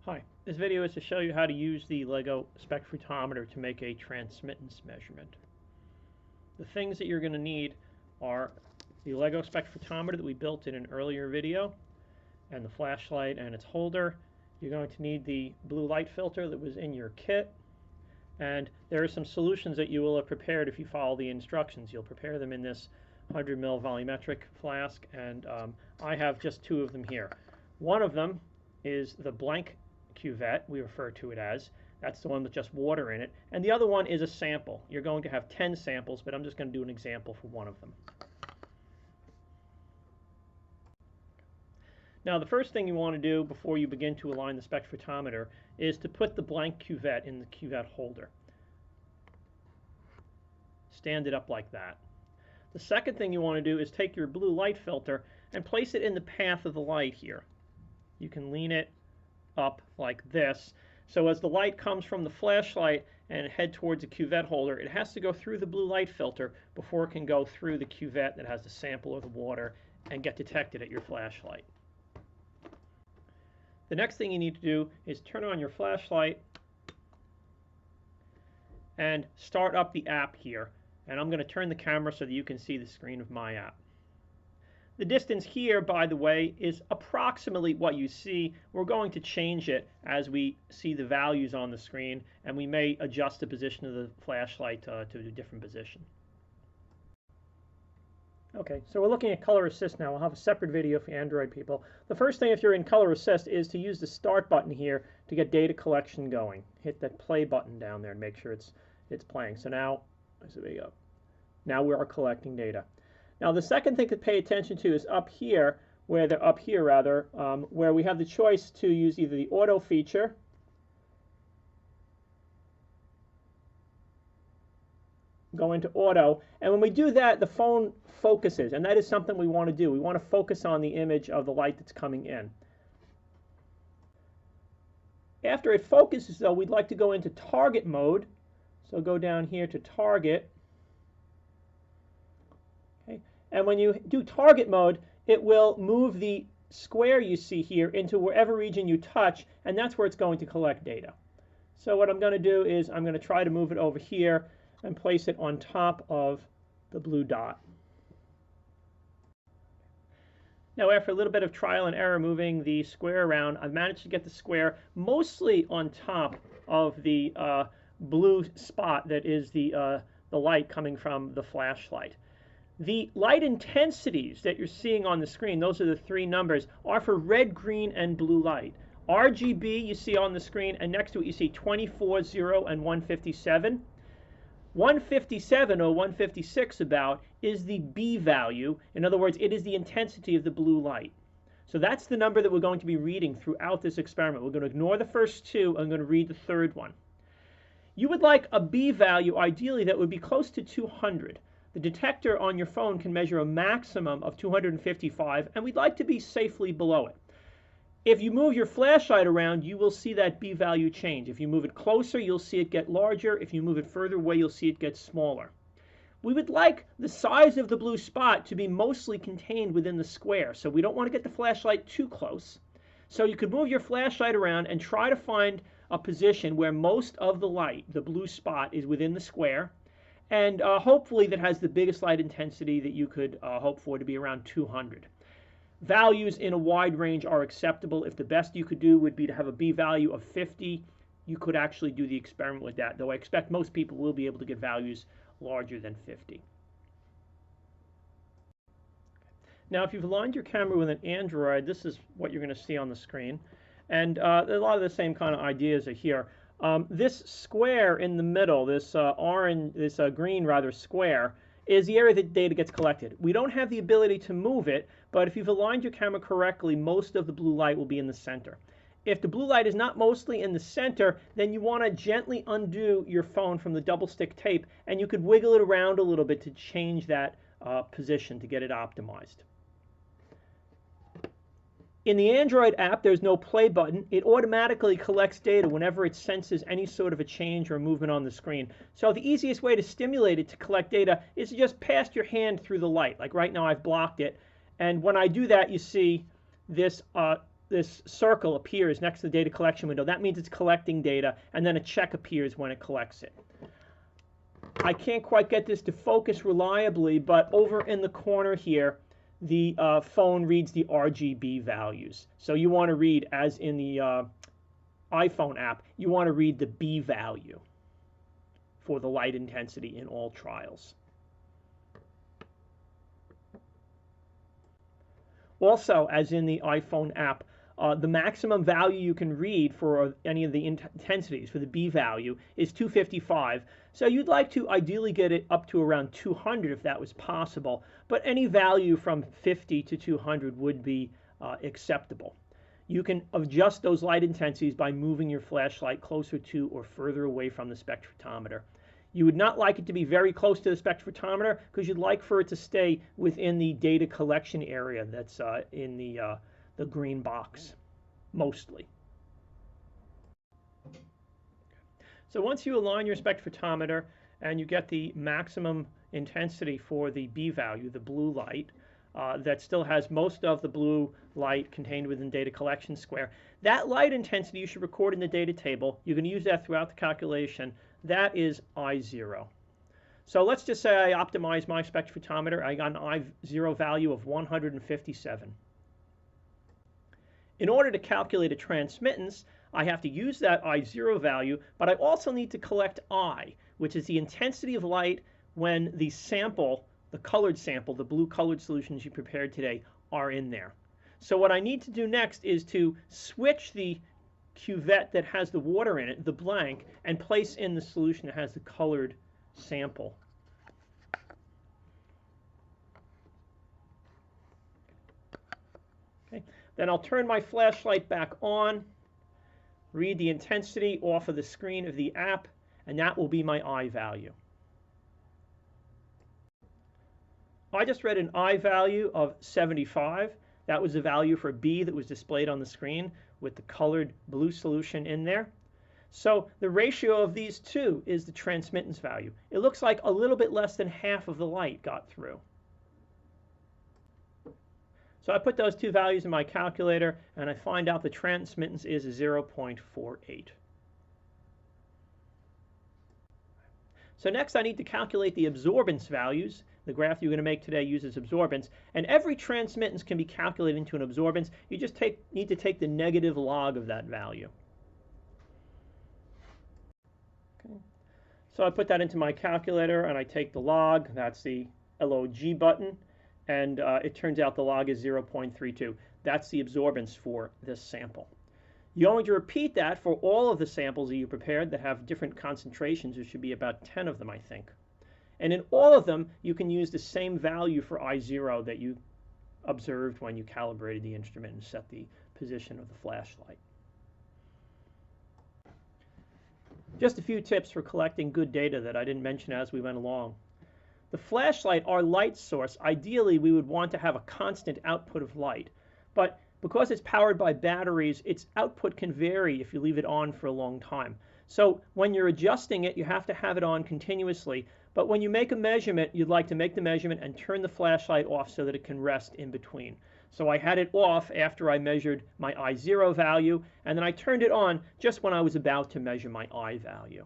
Hi, this video is to show you how to use the LEGO spectrophotometer to make a transmittance measurement. The things that you're going to need are the LEGO spectrophotometer that we built in an earlier video, and the flashlight and its holder. You're going to need the blue light filter that was in your kit, and there are some solutions that you will have prepared if you follow the instructions. You'll prepare them in this 100 ml volumetric flask, and I have just two of them here. One of them is the blank cuvette, we refer to it as. That's the one with just water in it. And the other one is a sample. You're going to have 10 samples, but I'm just going to do an example for one of them. Now, the first thing you want to do before you begin to align the spectrophotometer is to put the blank cuvette in the cuvette holder. Stand it up like that. The second thing you want to do is take your blue light filter and place it in the path of the light here. You can lean it up like this. So as the light comes from the flashlight and head towards the cuvette holder, it has to go through the blue light filter before it can go through the cuvette that has the sample of the water and get detected at your flashlight. The next thing you need to do is turn on your flashlight and start up the app here. And I'm going to turn the camera so that you can see the screen of my app. The distance here, by the way, is approximately what you see. We're going to change it as we see the values on the screen, and we may adjust the position of the flashlight to a different position. Okay, so we're looking at color assist now. I'll have a separate video for Android people. The first thing if you're in color assist is to use the start button here to get data collection going. Hit that play button down there and make sure it's playing. So now, there we go. Now we are collecting data. Now the second thing to pay attention to is up here, where we have the choice to use either the auto feature, go into auto, and when we do that, the phone focuses, and that is something we want to do. We want to focus on the image of the light that's coming in. After it focuses, though, we'd like to go into target mode. So go down here to target. And when you do target mode, it will move the square you see here into wherever region you touch, and that's where it's going to collect data. So what I'm going to do is I'm going to try to move it over here and place it on top of the blue dot. Now, after a little bit of trial and error moving the square around, I've managed to get the square mostly on top of the blue spot that is the light coming from the flashlight. The light intensities that you're seeing on the screen, those are the three numbers, are for red, green, and blue light. RGB you see on the screen, and next to it you see 24, 0, and 157. 157 or 156 about is the B value. In other words, it is the intensity of the blue light. So that's the number that we're going to be reading throughout this experiment. We're going to ignore the first two. I'm going to read the third one. You would like a B value, ideally, that would be close to 200. The detector on your phone can measure a maximum of 255, and we'd like to be safely below it. If you move your flashlight around, you will see that B value change. If you move it closer, you'll see it get larger. If you move it further away, you'll see it get smaller. We would like the size of the blue spot to be mostly contained within the square, so we don't want to get the flashlight too close. So you could move your flashlight around and try to find a position where most of the light, the blue spot, is within the square, and hopefully that has the biggest light intensity that you could hope for to be around 200. Values in a wide range are acceptable. If the best you could do would be to have a B value of 50, you could actually do the experiment with that, though I expect most people will be able to get values larger than 50. Now, if you've aligned your camera with an Android, this is what you're going to see on the screen. And a lot of the same kind of ideas are here. This square in the middle, this green square, is the area that data gets collected. We don't have the ability to move it, but if you've aligned your camera correctly, most of the blue light will be in the center. If the blue light is not mostly in the center, then you want to gently undo your phone from the double stick tape, and you could wiggle it around a little bit to change that position to get it optimized. In the Android app, there's no play button. It automatically collects data whenever it senses any sort of a change or movement on the screen. So the easiest way to stimulate it to collect data is to just pass your hand through the light. Like right now I've blocked it. And when I do that, you see this this circle appears next to the data collection window, that means it's collecting data, and then a check appears when it collects it. I can't quite get this to focus reliably, but over in the corner here, the phone reads the RGB values. So you want to read, as in the iPhone app, you want to read the B value for the light intensity in all trials. Also, as in the iPhone app, the maximum value you can read for any of the intensities, for the B value, is 255. So you'd like to ideally get it up to around 200 if that was possible, but any value from 50 to 200 would be acceptable. You can adjust those light intensities by moving your flashlight closer to or further away from the spectrophotometer. You would not like it to be very close to the spectrophotometer because you'd like for it to stay within the data collection area that's in the green box, mostly. So once you align your spectrophotometer and you get the maximum intensity for the B value, the blue light, that still has most of the blue light contained within data collection square, that light intensity you should record in the data table. You can use that throughout the calculation. That is I0. So let's just say I optimize my spectrophotometer. I got an I0 value of 157. In order to calculate a transmittance, I have to use that I0 value, but I also need to collect I, which is the intensity of light when the sample, the colored sample, the blue colored solutions you prepared today, are in there. So what I need to do next is to switch the cuvette that has the water in it, the blank, and place in the solution that has the colored sample. Okay. Then I'll turn my flashlight back on, read the intensity off of the screen of the app, and that will be my I value. I just read an I value of 75. That was the value for B that was displayed on the screen with the colored blue solution in there. So the ratio of these two is the transmittance value. It looks like a little bit less than half of the light got through. So I put those two values in my calculator, and I find out the transmittance is 0.48. So next I need to calculate the absorbance values. The graph you're going to make today uses absorbance, and every transmittance can be calculated into an absorbance. You just need to take the negative log of that value. Okay. So I put that into my calculator, and I take the log. That's the LOG button, and it turns out the log is 0.32. That's the absorbance for this sample. You're going to repeat that for all of the samples that you prepared that have different concentrations. There should be about 10 of them, I think. And in all of them, you can use the same value for I0 that you observed when you calibrated the instrument and set the position of the flashlight. Just a few tips for collecting good data that I didn't mention as we went along. The flashlight, our light source, ideally we would want to have a constant output of light. But because it's powered by batteries, its output can vary if you leave it on for a long time. So when you're adjusting it, you have to have it on continuously. But when you make a measurement, you'd like to make the measurement and turn the flashlight off so that it can rest in between. So I had it off after I measured my I0 value, and then I turned it on just when I was about to measure my I value.